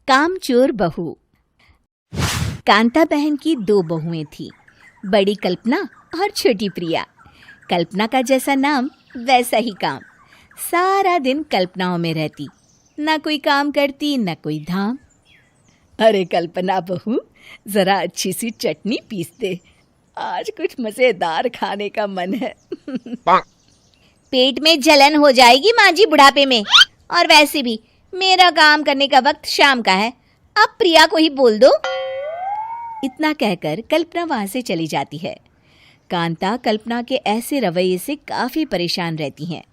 कामचोर बहू। कांता बहन की दो बहुएं थीं, बड़ी कल्पना और छोटी प्रिया। कल्पना का जैसा नाम वैसा ही काम। सारा दिन कल्पनाओं में रहती, ना कोई काम करती ना कोई धाम। अरे कल्पना बहू, जरा अच्छी सी चटनी पीस दे, आज कुछ मजेदार खाने का मन है। पेट में जलन हो जाएगी माँ जी बुढ़ापे में, और वैसे भी मेरा काम करने का वक्त शाम का है, अब प्रिया को ही बोल दो। इतना कहकर कल्पना वहां से चली जाती है। कांता कल्पना के ऐसे रवैये से काफी परेशान रहती हैं।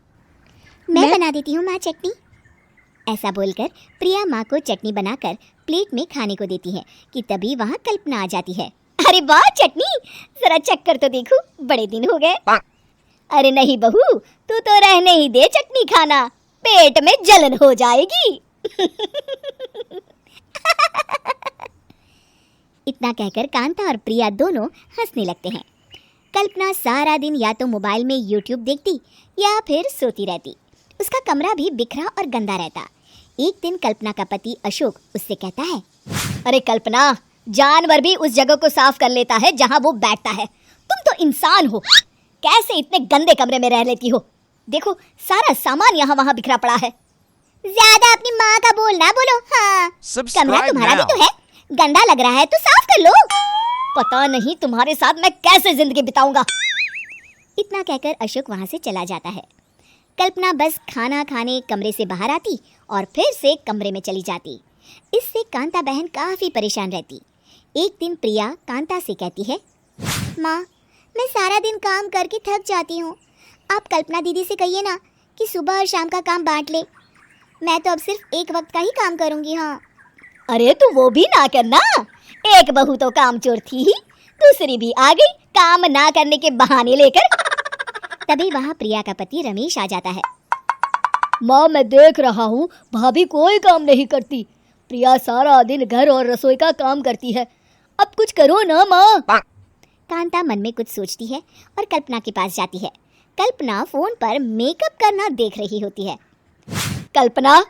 मैं बना देती हूँ माँ चटनी। ऐसा बोलकर प्रिया माँ को चटनी बनाकर प्लेट में खाने को देती है कि तभी वहाँ कल्पना आ जाती है। अरे वाह चटनी, जरा चख कर तो देखूं, बड़े दिन हो गए। अरे नहीं बहू, तू तो रहने ही दे चटनी खाना, पेट में जलन हो जाएगी। इतना कहकर कांता और प्रिया दोनों हंसने लगते हैं। कल्पना सारा दिन या तो मोबाइल में यूट्यूब देखती या फिर सोती रहती। उसका कमरा भी बिखरा और गंदा रहता। एक दिन कल्पना का पति अशोक उससे कहता है, अरे कल्पना, जानवर भी उस जगह को साफ कर लेता है जहाँ वो बैठता है, तुम तो इंसान हो, कैसे इतने गंदे कमरे में रह लेती हो? देखो सारा सामान यहाँ वहाँ बिखरा पड़ा है। ज्यादा अपनी माँ का बोल ना बोलो। हाँ, कमरा तुम्हारा भी तो है, गंदा लग रहा है तो साफ कर लो। पता नहीं तुम्हारे साथ मैं कैसे जिंदगी बिताऊंगा। इतना कहकर अशोक वहां से चला जाता है। कल्पना बस खाना खाने कमरे से बाहर आती और फिर से कमरे में चली जाती। इससे कांता बहन काफी परेशान रहती। एक दिन प्रिया कांता से कहती है, माँ, मैं सारा दिन काम करके थक जाती हूँ, आप कल्पना दीदी से कहिए ना कि सुबह और शाम का काम बांट ले, मैं तो अब सिर्फ एक वक्त का ही काम करूँगी। हाँ। अरे तू वो भी ना करना, एक बहू तो कामचोर थी ही, दूसरी भी आ गई काम ना करने के बहाने लेकर। तभी वहाँ प्रिया का पति रमेश आ जाता है। माँ, मैं देख रहा हूँ भाभी कोई काम नहीं करती, प्रिया सारा दिन घर और रसोई का काम करती है, अब कुछ करो ना माँ। कांता मन में कुछ सोचती है और कल्पना के पास जाती है। कल्पना फोन पर मेकअप करना देख रही होती है। कल्पना,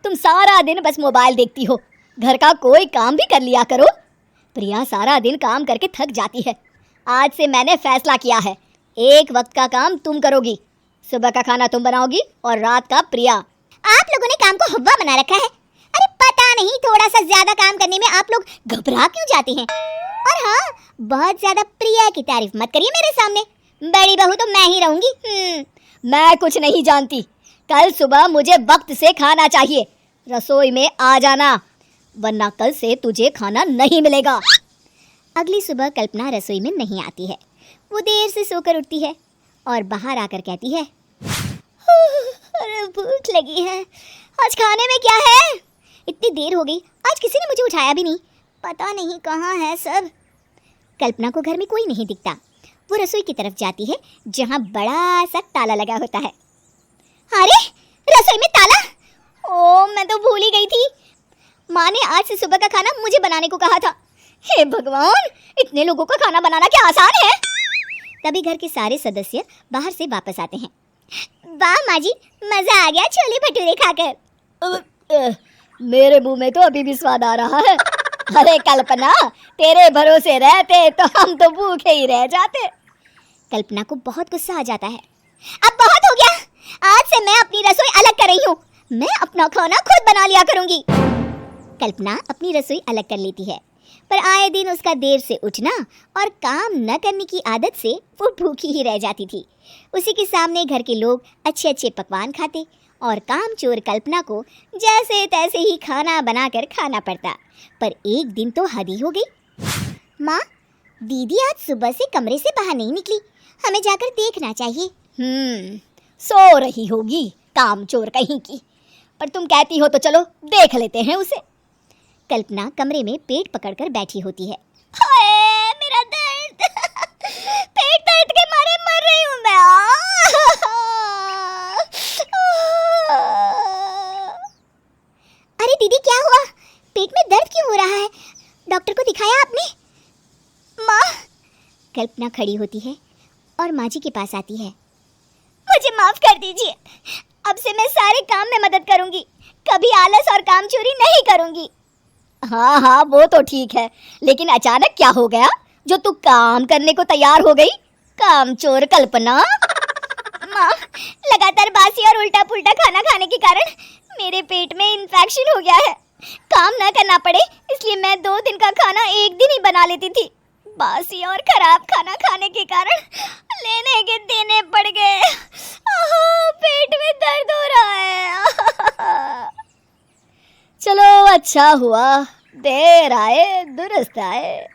तुम सारा दिन बस मोबाइल देखती हो, घर का कोई काम भी कर लिया करो। प्रिया सारा दिन काम करके थक जाती है, आज से मैंने फैसला किया है, एक वक्त का काम तुम करोगी, सुबह का खाना तुम बनाओगी और रात का प्रिया। आप लोगों ने काम को हवा बना रखा है। अरे पता नहीं थोड़ा सा ज्यादा काम करने में आप लोग घबरा क्यों जाते हैं। और हाँ, बहुत ज्यादा प्रिया की तारीफ मत करिए मेरे सामने, बड़ी बहू तो मैं ही रहूंगी। मैं कुछ नहीं जानती, कल सुबह मुझे वक्त से खाना चाहिए, रसोई में आ जाना, वरना कल से तुझे खाना नहीं मिलेगा। अगली सुबह कल्पना रसोई में नहीं आती है। वो देर से सोकर उठती है और बाहर आकर कहती है, अरे भूख लगी है, आज खाने में क्या है? इतनी देर हो गई, आज किसी ने मुझे उठाया भी नहीं, पता नहीं कहाँ है सब। कल्पना को घर में कोई नहीं दिखता। वो रसोई की तरफ जाती है जहाँ बड़ा सा ताला लगा होता है। अरे रसोई में ताला! ओ, मैं तो भूल ही गई थी। माँ ने आज से सुबह का खाना मुझे बनाने को कहा था। हे भगवान, इतने लोगों का खाना बनाना क्या आसान है? तभी घर के सारे सदस्य बाहर से वापस आते हैं। वाह माँ जी, मजा आ गया छोले भटूरे खाकर। मेरे मुंह में तो अभी भी स्वाद आ रहा है। अरे कल्पना, तेरे भरोसे रहते तो हम तो भूखे ही रह जाते। कल्पना को बहुत गुस्सा आ जाता है। अब बहुत हो गया, आज से मैं अपनी रसोई अलग कर रही हूँ, मैं अपना खाना खुद बना लिया करूंगी। कल्पना अपनी रसोई अलग कर लेती है, पर आए दिन उसका देर से उठना और काम न करने की आदत से वो भूखी ही रह जाती थी। उसी के सामने घर के लोग अच्छे अच्छे पकवान खाते और कामचोर कल्पना को जैसे तैसे ही खाना बनाकर खाना पड़ता। पर एक दिन तो हद ही हो गई। माँ, दीदी आज सुबह से कमरे से बाहर नहीं निकली, हमें जाकर देखना चाहिए। सो रही होगी कामचोर कहीं की, पर तुम कहती हो तो चलो देख लेते हैं उसे। कल्पना कमरे में पेट पकड़कर बैठी होती है। हाय मेरा दर्द, पेट दर्द के मारे मर रही हूँ मैं। अरे दीदी क्या हुआ, पेट में दर्द क्यों हो रहा है, डॉक्टर को दिखाया आपने? माँ। कल्पना खड़ी होती है और माँ जी के पास आती है। मुझे माफ कर दीजिए, अब से मैं सारे काम में मदद करूंगी, कभी आलस और काम चोरी नहीं करूंगी। हाँ हाँ वो तो ठीक है, लेकिन अचानक क्या हो गया जो तू काम करने को तैयार हो गई? कामचोर कल्पना। माँ, लगातार बासी और उल्टा पुल्टा खाना खाने के कारण मेरे पेट में इन्फेक्शन हो गया है। काम ना करना पड़े इसलिए मैं 2 दिन का खाना एक दिन ही बना लेती थी। बासी और खराब खाना खाने के कारण लेने के देने पड़ गए। पेट में दर्द हो रहा है। चलो अच्छा हुआ, देर आए दुरुस्त आए।